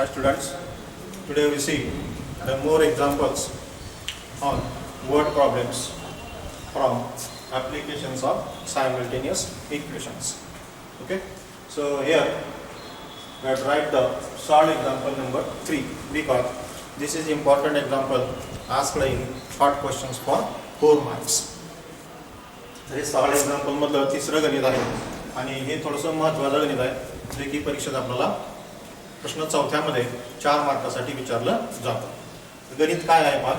Hi students, today we see the more examples on word problems from applications of simultaneous equations. Okay, so here we have write the solved example number 3 because this is important example asked in short questions for 4 marks. Hey solved example मधलं तिसरं गणित आहे आणि हे थोडंसं महत्त्वाचं गणित आहे जे की परीक्षेत आपल्याला प्रश्न चौथ्यामध्ये 4 मार्कासाठी विचारलं जातं. गणित काय आहे पहा.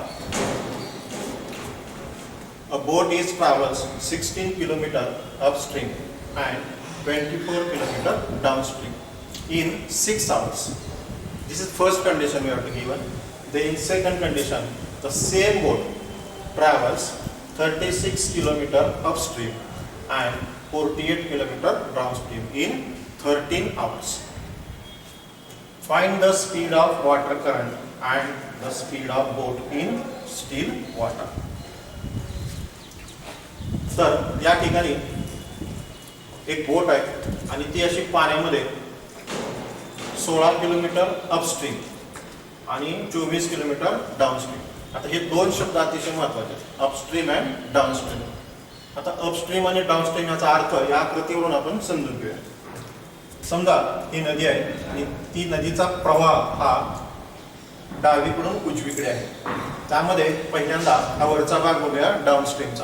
A boat is travels 16 km upstream and 24 km downstream in 6 hours. This is first condition we have to given. Then in second condition, the same boat travels 36 km upstream and 48 km downstream in 13 hours. Find the speed of water current and the speed of boat in still water. तर या ठिकाणी एक boat आहे आणि ती अशी पाण्यामध्ये 16 kilometre upstream आणि 24 किलोमीटर डाउनस्ट्रीम. आता हे दोन शब्द अतिशय महत्त्वाचे आहेत, अपस्ट्रीम अँड डाउनस्ट्रीम. आता अपस्ट्रीम आणि डाउनस्ट्रीम याचा अर्थ या आकृतीवरून आपण समजून घेऊया. समजा ही नदी आहे आणि ती नदीचा प्रवाह हा डावीकडून उजवीकडे आहे. त्यामध्ये पहिल्यांदा हा वरचा भाग बघूया डाउनस्ट्रीमचा.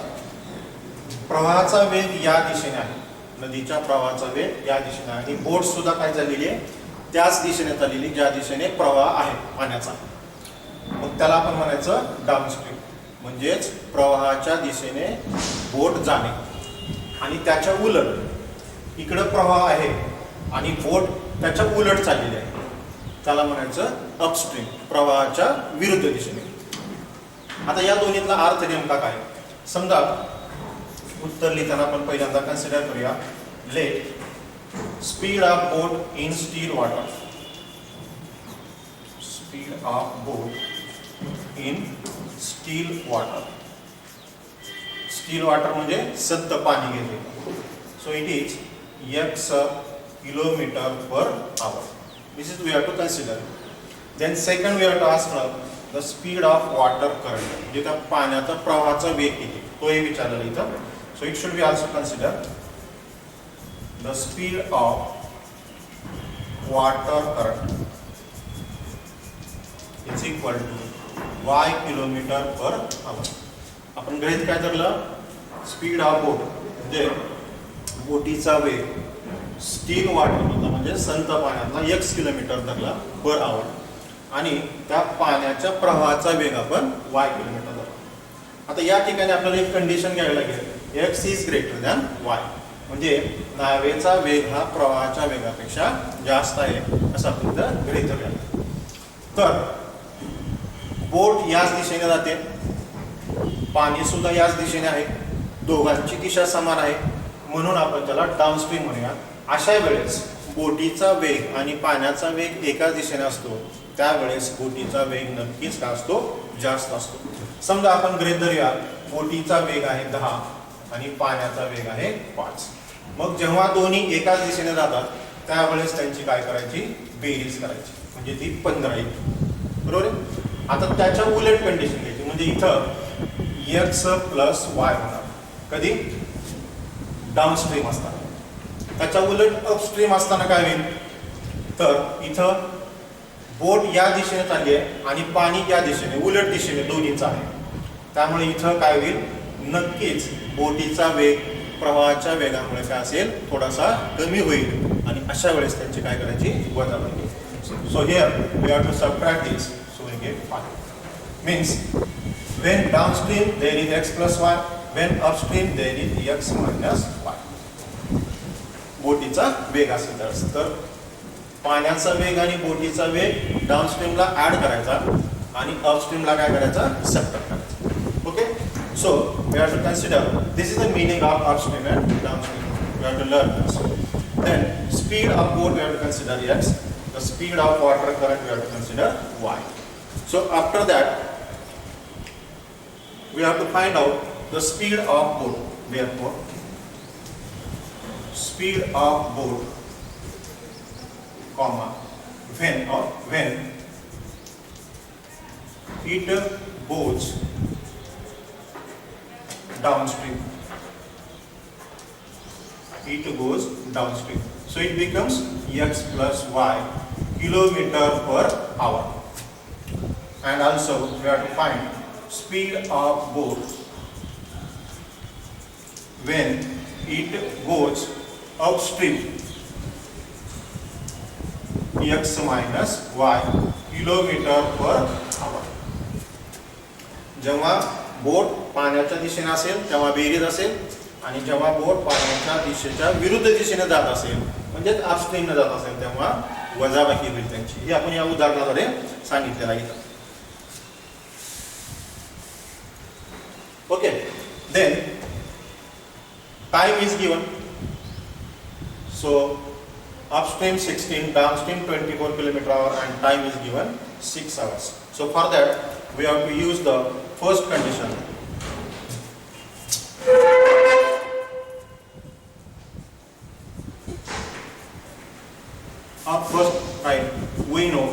प्रवाहाचा वेग या दिशेने आहे, नदीच्या प्रवाहाचा वेग या दिशेने आहे आणि बोट सुद्धा काय चाललेली आहे त्याच दिशेने चाललेली ज्या दिशेने प्रवाह आहे पाण्याचा. मग त्याला आपण म्हणायचं डाउनस्ट्रीम, म्हणजेच प्रवाहाच्या दिशेने बोट जाणे. आणि त्याच्या उलट इकडं प्रवाह आहे आणि बोट त्याच्या उलट चाललेली आहे, त्याला म्हणायचं अपस्ट्रीम, प्रवाहाच्या विरुद्ध दिशेने. आता या दोन्हीतला अर्थ नेमका काय. समजा उत्तर लिहिताना आपण पहिल्यांदा कन्सिडर करूया. Let speed of boat in still water. Speed of boat in still water. Still water म्हणजे सत्त पाणी घेते. So it is x kilometre per hour. This is we have to consider. Then second we have to ask the speed of water current, म्हणजे त्या पाण्याचा प्रवाहाचा वेग किती तोही विचारलेला इथं. So it should be also consider the speed of water current is equal to y kilometer per hour. आपण गृहीत काय धरलं, स्पीड ऑफ बोट म्हणजे बोटीचा वेग स्टील वॉटर म्हणजे संत पाण्यातला x किलोमीटर धरला पर आवर आणि त्या पाण्याच्या प्रवाहाचा वेग आपण y किलोमीटर धरला. आता या ठिकाणी आपल्याला एक कंडिशन घ्यावी लागेल, x is greater than y, म्हणजे नावेचा वेग हा प्रवाहाच्या वेगापेक्षा जास्त आहे असं आपण इथं गृहीत धरूया. तर बोट याच दिशेने जाते, पाणी सुद्धा याच दिशेने आहे, दोघांची दिशा समान आहे, म्हणून आपण त्याला डाउनस्ट्रीम म्हणूया. अशा वेळेस बोटीचा वेग आणि पाण्याचा वेग एकाच दिशेने असतो, त्यावेळेस बोटीचा वेग नक्कीच काय असतो, जास्त असतो. समजा आपण गृहीत धरूया बोटीचा वेग आहे 10 आणि पाण्याचा वेग आहे 5. मग जेव्हा दोन्ही एकाच दिशेने जातात त्यावेळेस त्यांची काय करायची, बेरीज करायची, म्हणजे ती 15 येते, बरोबर आहे. आता त्याच्या उलट कंडिशन घ्यायची, म्हणजे इथं x प्लस y होणार कधी, डाउनस्ट्रीम असताना. त्याच्या उलट अपस्ट्रीम असताना काय होईल, तर इथं बोट या दिशेने चालली आहे आणि पाणी या दिशेने उलट दिशेने दोन्हीचा आहे, त्यामुळे इथं काय होईल, नक्कीच बोटीचा वेग प्रवाहाच्या वेगामुळे काय असेल थोडासा कमी होईल आणि अशा वेळेस त्यांची काय करायची, वजाबाकी. So here we have to subtract this. So we get 5. Means when downstream there is x plus y, when upstream there is x minus y. बोटीचा वेग असेल तर पाण्याचा वेग आणि बोटीचा वेग डाउनस्ट्रीमला ऍड करायचा आणि अपस्ट्रीमला काय करायचा, सबट्रॅक्ट करायचा. Okay. So we have to consider this is the meaning of upstream and downstream. We have to learn this. Then speed of boat we have to consider x. The speed of water current we have to consider y. So after that we have to find out the speed of boat. Therefore speed of boat, comma when it goes downstream. So it becomes x plus y kilometer per hour. And also we have to find speed of boat when it goes upstream, x minus y kilometre per our. जेव्हा boat पाण्याच्या दिशेने असेल तेव्हा berries असेल, आणि जेव्हा boat पाण्याच्या दिशेच्या विरुद्ध दिशेने जात असेल म्हणजे अपस्ट्रीमने जात असेल तेव्हा वजाबाकी होईल त्यांची. हे आपण या उदाहरणाद्वारे सांगितलेलं आहे. Okay, then time is given. So upstream 16, downstream 24 km/h, and time is given 6 hours. So for that we have to use the first condition. First, right, we know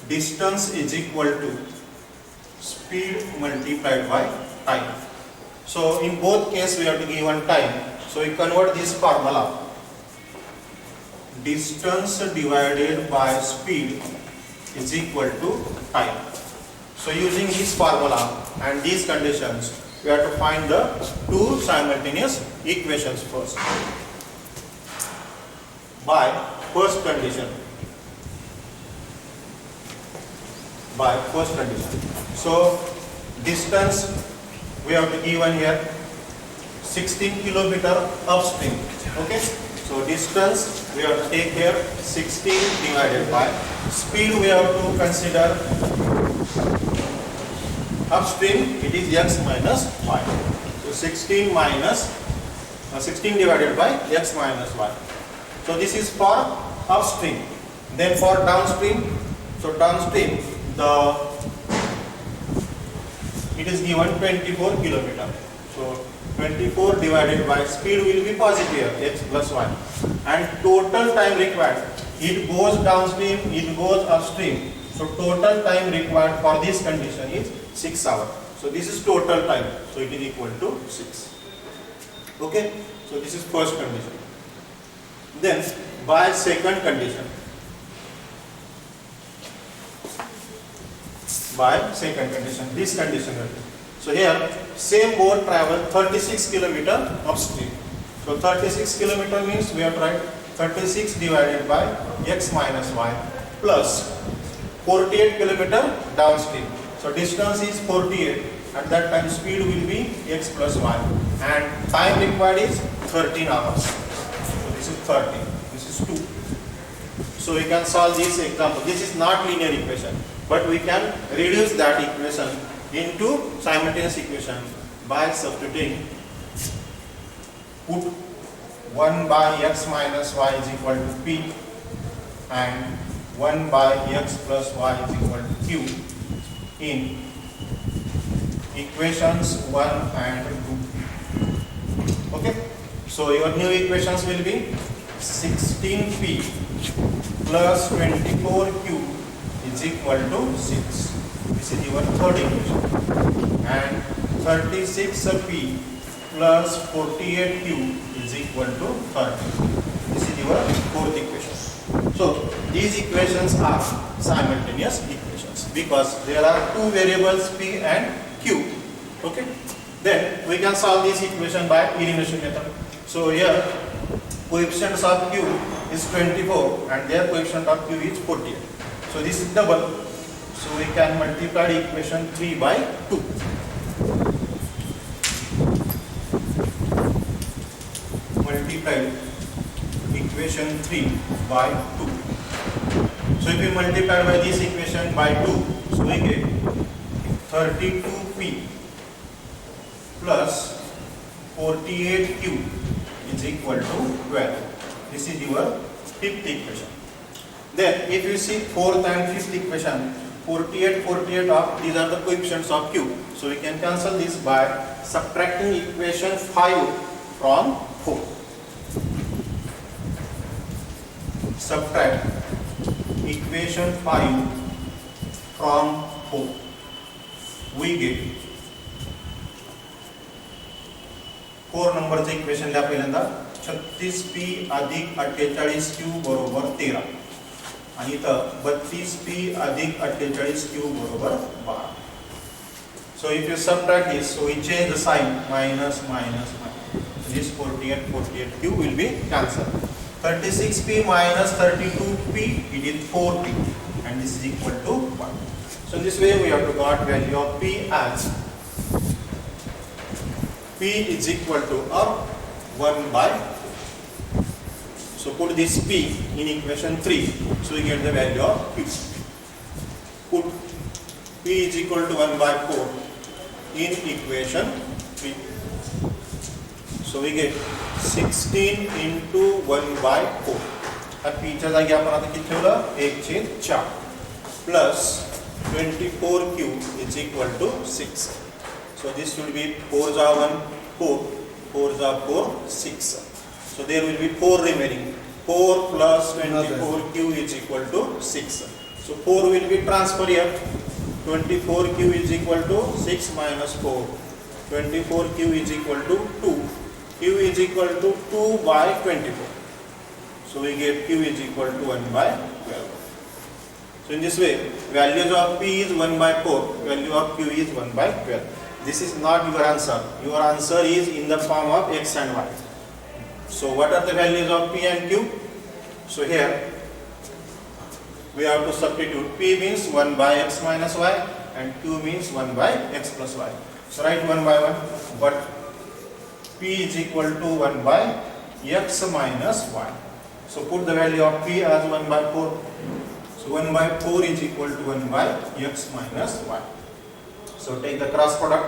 distance is equal to speed multiplied by time. So in both cases we have to give one time. So we convert this formula. Distance divided by speed is equal to time. So using this formula and these conditions, we have to find the two simultaneous equations first. By first condition. So distance we have to given here 16 km upstream. Okay, so distance we have to take here 16 divided by speed. We have to consider upstream, it is x minus y. So 16 divided by x minus y. So this is for upstream. Then for downstream, so downstream it is given 24 km. So 24 divided by speed will be positive here, x plus y, and total time required, it goes downstream, it goes upstream. So total time required for this condition is 6 hours. So this is total time, so it is equal to 6. Okay, so this is first condition. Then by second condition, this condition. So here same boat travel 36 km upstream. So 36 km means we have to write 36 divided by x minus y plus 48 km downstream. So distance is 48. At that time speed will be x plus y, and time required is 13 hours. So this is 30. This is 2. So we can solve this example. This is not linear equation, but we can reduce that equation into simultaneous equation by substituting. Put 1 by x minus y is equal to p, and 1 by x plus y is equal to q in equations 1 and 2. Okay, so your new equations will be 16p plus 24q is equal to 6. This is your third equation. And 36p plus 48q is equal to 30. This is your fourth equation. So these equations are simultaneous equations because there are two variables p and q. Okay, then we can solve this equation by elimination method. So here coefficients of q is 24 and their coefficient of q is 48. So this is double. So we can multiply equation 3 by 2. Multiply equation 3 by 2. So if we multiply by this equation by 2, so we get 32p plus 48q is equal to 12. This is your fifth equation. Then if you see fourth and fifth equation, 48 of these are the coefficients of q. So we can cancel this by subtracting equation 5 from 4. subtract equation 5 from 4, we get 4 नंबरचं equation लिहा पहिल्यांदा 36p अधिक 48q बरोबर 13 आणि इथं 32p अधिक 48q बरोबर 12. So if you subtract this, so we change the sign, minus minus minus. So this 48q will be cancelled. 36p minus 32p, it is 4p, and this is equal to 1. So in this way we have to got value of p as p is equal to 1 by 4. So put this p in equation 3, so we get the value of p. Put p is equal to 1 by 4 in equation 3. So we get 16 into 1 by 4. And p च्या जागी आपण आता किती ठेवलं 1/4 plus 24q is equal to 6. So this will be 4 जा 1 4, 4 जा 4 6. So there will be 4 remaining. 4 plus 24q is equal to 6. So 4 will be transferred here. 24q is equal to 6 minus 4. 24q is equal to 2. Q is equal to 2 by 24. So we get q is equal to 1 by 12. So in this way, values of p is 1 by 4, value of q is 1 by 12. This is not your answer. Your answer is in the form of x and y. So what are the values of p and q? So here we have to substitute. P means 1 by x minus y and q means 1 by x plus y. So write 1 by 1, but p is equal to 1 by x minus y. So put the value of p as 1 by 4. So 1 by 4 is equal to 1 by x minus y. So take the cross product.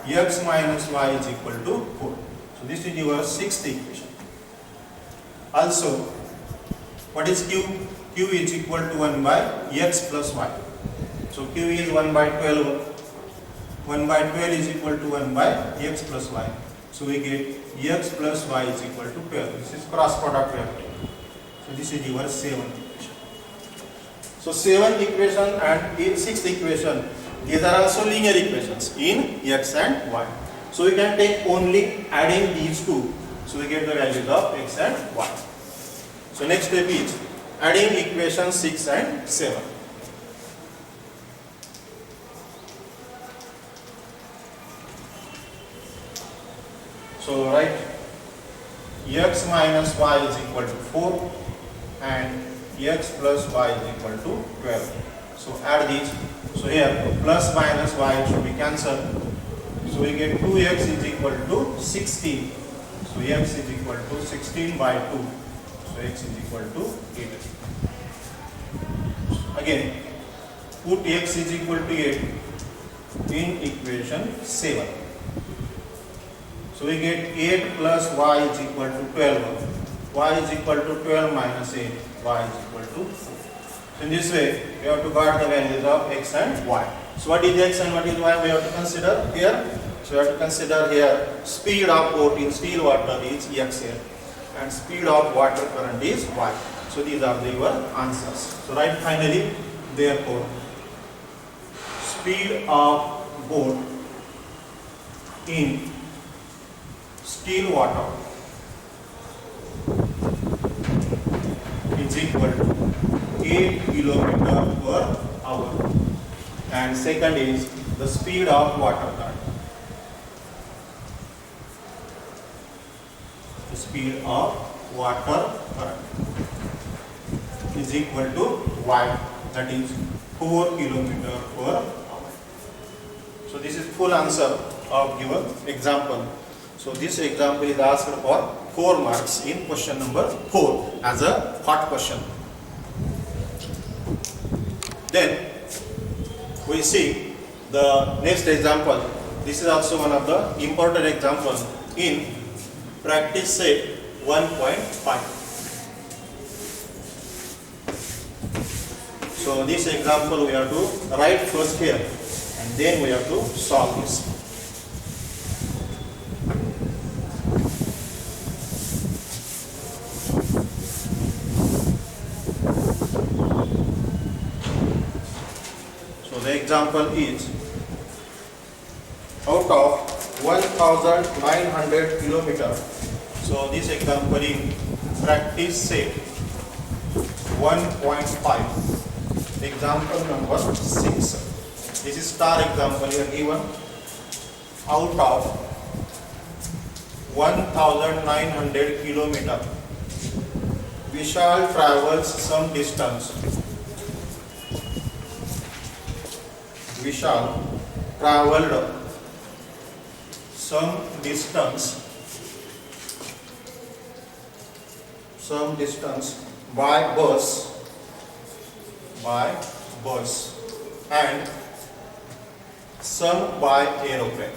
X minus y is equal to 4. So this is your sixth equation. Also, what is q? Q is equal to 1 by x plus y. So q is 1 by 12. 1 by 12 is equal to 1 by x plus y. So we get x plus y is equal to 12. This is cross product we have taken. So this is your seventh equation. So seventh equation and sixth equation, these are also linear equations in x and y. So we can take only adding these two. So we get the values of x and y. So next step is adding equation 6 and 7. So write x minus y is equal to 4 and x plus y is equal to 12. So add these. So here plus minus y should be cancelled. So we get 2x is equal to 16. So x is equal to 16 by 2. So x is equal to 8. Again, put x is equal to 8 in equation 7. So we get 8 plus y is equal to 12. Y is equal to 12 minus 8. Y is equal to 4. So in this way, we have to got the values of x and y. So what is x and what is y? We have to consider here. So we have to consider here speed of boat in still water is x here, and speed of water current is y. So these are your answers. So write finally, therefore, speed of boat in still water is equal to 8 km per hour, and second is the speed of water current. The speed of water current is equal to y, that is 4 km per hour. So this is full answer of your example. So this example is asked for 4 marks in question number 4 as a hot question. Then we see the next example. This is also one of the important examples in practice set 1.5. So this example we have to write first here and then we have to solve this. example is out of 1900 kilometer. So this example in practice set 1.5. Example number 6. This is star example here given. Out of 1900 kilometer, Vishal travels some distance. Vishal traveled some distance by bus and some by aeroplane.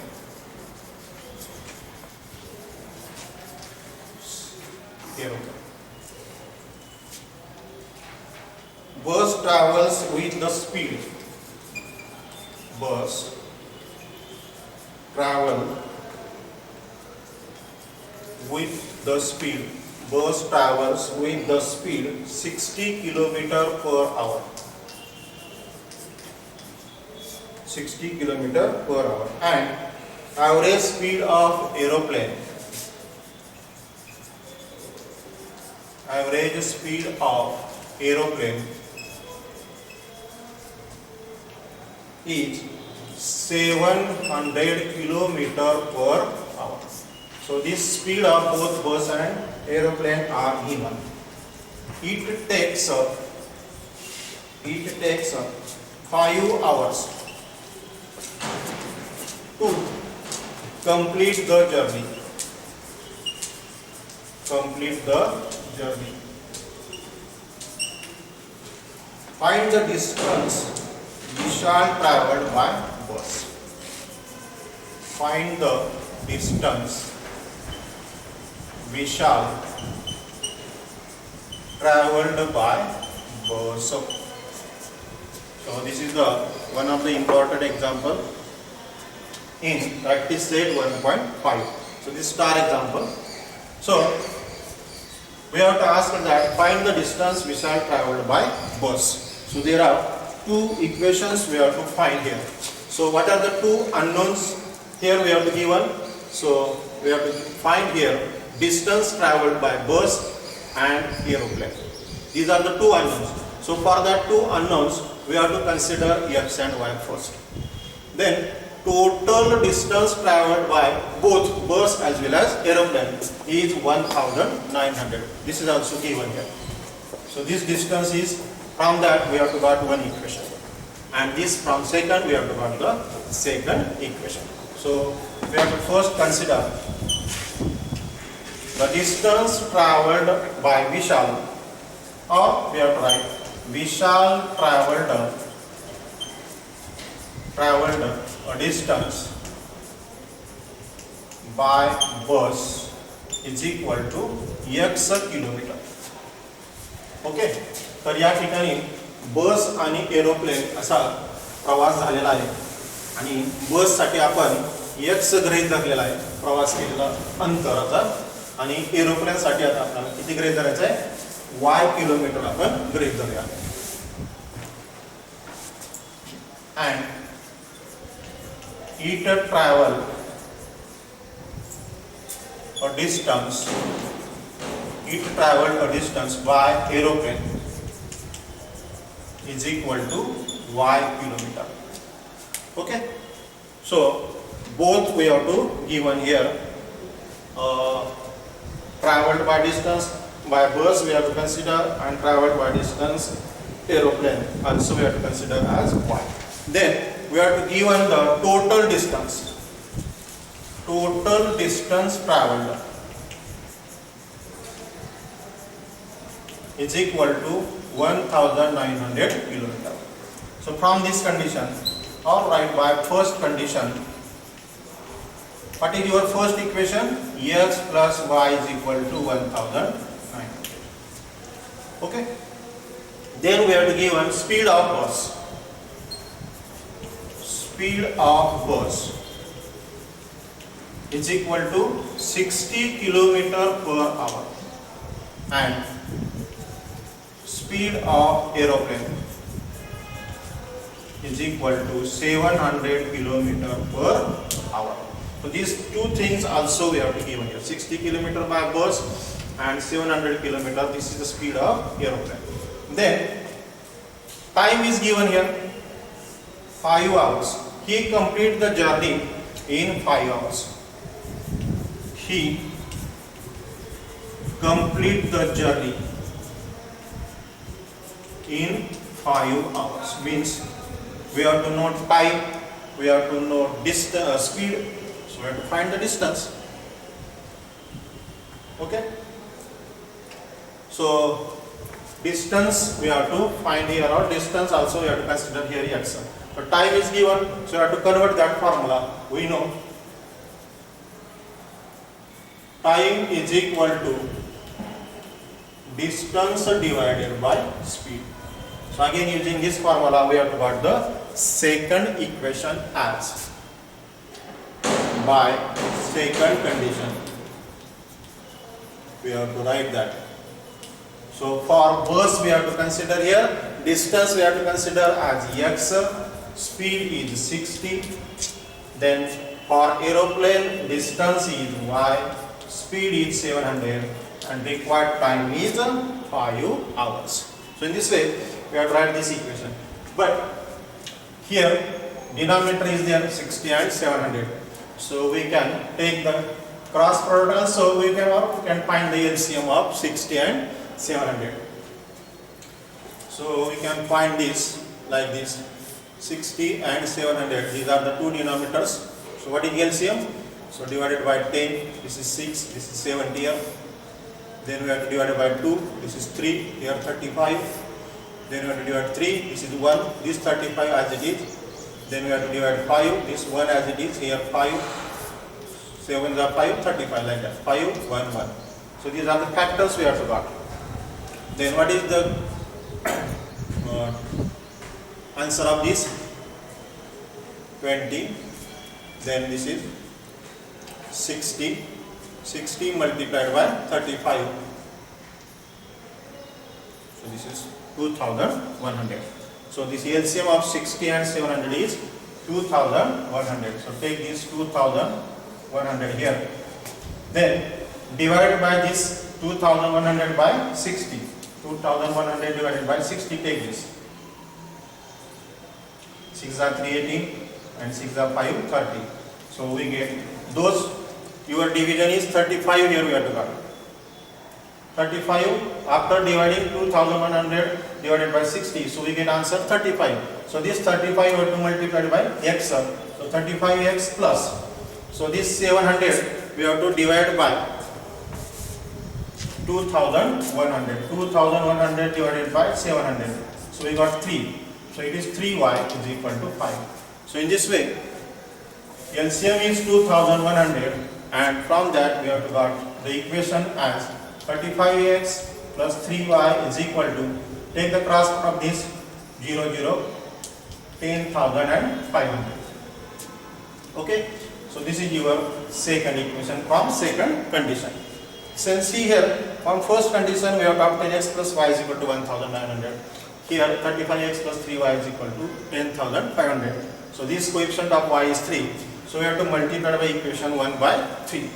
Bus travels with the speed. Bus travels with the speed 60 kilometer per hour. 60 kilometer per hour. And average speed of aeroplane. Average speed of aeroplane is 700 kilometer per hour. So this speed of both bus and aeroplane are given. It takes 5 hours to complete the journey. Find the distance Vishal traveled by bus. Find the distance Vishal traveled by bus. So this is one of the important example in practice set 1.5. So this star example. So we have to ask that find the distance Vishal traveled by bus. So there are two equations we have to find here. So what are the two unknowns here we have to given? So we have to find here distance traveled by bus and aeroplane. These are the two unknowns. So for that two unknowns we have to consider x and y first. Then total distance traveled by both bus as well as aeroplane is 1900. This is also given here. So this distance is, from that we have to got one equation, and this from second we have to got the second equation. So we have to first consider the distance traveled by Vishal, or we have to write Vishal traveled a distance by bus is equal to x kilometre. Okay, तर या ठिकाणी बस आणि aeroplane असा प्रवास झालेला आहे आणि बस साठी आपण x गृहीत धरलेला आहे प्रवास केलेला अंतराचा, आणि एरोप्लेन साठी आता आपल्याला किती गृहीत धरायचं आहे, y किलोमीटर आपण गृहीत धरूया. And it travel a distance by aeroplane is equal to y kilometer. Okay, so both we have to given here. Traveled by distance by bus we have to consider, and traveled by distance aeroplane also we have to consider as y. Then we have to given the total distance traveled is equal to 1900 kilometer. So from this condition, all right, by first condition, what is your first equation? X plus y is equal to 1900. Okay, then we have to given speed of bus. Speed of bus is equal to 60 kilometer per hour, and speed of aeroplane is equal to 700 kilometer per hour. So these two things also we have to give here. 60 kilometer by bus and 700 kilometer. This is the speed of aeroplane. Then time is given here 5 hours. He complete the journey in 5 hours. He complete the journey in 5 hours. Means we have to know time, we have to know distance, speed, so we have to find the distance. Okay. So distance we have to find here, or distance also we have to consider here x. So time is given, so we have to convert that formula. We know time is equal to distance divided by speed. So again, using this formula we have to got the second equation as by second condition. We have to write that. So for bus we have to consider here distance, we have to consider as x, speed is 60. Then for aeroplane distance is y, speed is 700 and required time is 5 hours. So in this way we have to write this equation. But here denominator is there 60 and 700. So we can take the cross product also, we can find the LCM of 60 and 700. So we can find this like this, 60 and 700. These are the two denominators. So what is LCM? So divided by 10, this is 6, this is 70 here. Then we have to divide by 2, this is 3, here 35. Then we have to divide 3, this is 1, this 35 as it is. Then we have to divide 5, this 1 as it is, here 5, 7 are 5, 35 like that, 5, 1, 1. So these are the factors we have to got. Then what is the answer of this? 20. Then this is 60. 60 multiplied by 35. So this is 2100. So this LCM of 60 and 700 is 2100. So take this 2100 here. Then divide by this 2100 by 60. 2100 divided by 60, take this. 6 are 380 and 6 are 5, 30. So we get those, your division is 35 here we have to got. 35 after dividing 2100 divided by 60, so we get answer 35. So this 35 we have to multiply by x. So 35x plus. So this 700 we have to divide by 2100. 2100 divided by 700. So we got 3. So it is 3y is equal to 5. So in this way, LCM is 2100, and from that we have to got the equation as 35x plus 3y is equal to, take the cross product of this 0, 0, 10,500. Okay, so this is your second equation from second condition. Since here from first condition we have got 10x plus y is equal to 1900. Here 35x plus 3y is equal to 10,500. So this coefficient of y is 3. So we have to multiply by equation 1 by 3.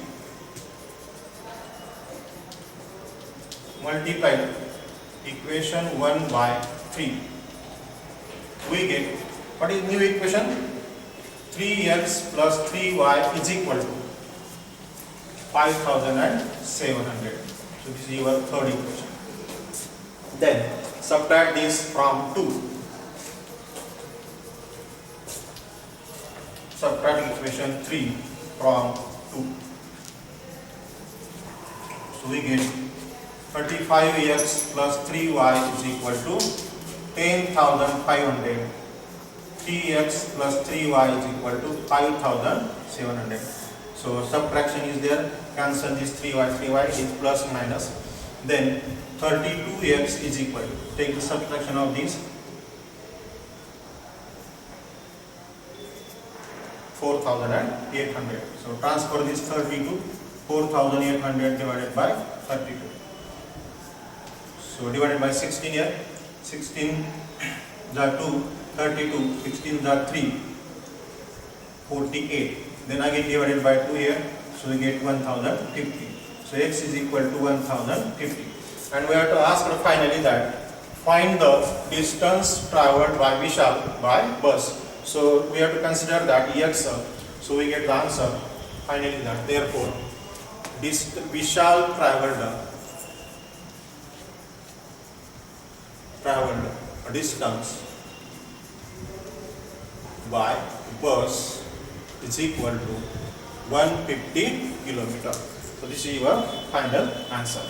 Multiply equation 1 by 3. We get, what is new equation? 3x plus 3y is equal to 5,700. So this is your third equation. Then subtract this from 2. Subtract equation 3 from 2. So we get 35x plus 3y is equal to 10,500. 3x plus 3y is equal to 5,700. So subtraction is there. Cancel this 3y is plus minus. Then 32x is equal to, take the subtraction of this, 4,800. So transfer this 32, 4,800 divided by 32. So divided by 16 here, 16 the 2, 32, 16 are 3, 48. Then again divided by 2 here, so we get 1050. So x is equal to 1050. And we have to ask finally that find the distance traveled by Vishal by bus. So we have to consider that x. So we get the answer finally that therefore Vishal traveled a distance by bus is equal to 150 kilometers. So this is your final answer.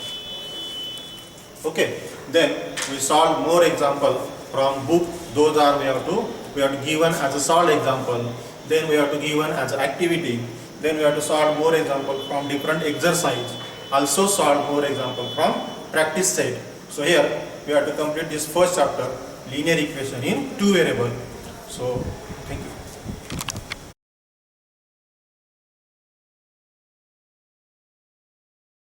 Okay, then we solve more example from book. Those are we have to given as a solved example. Then we have to given as an activity. Then we have to solve more example from different exercise. Also solve more example from practice set. So here we have to complete this first chapter, linear equation in two variable. So thank you.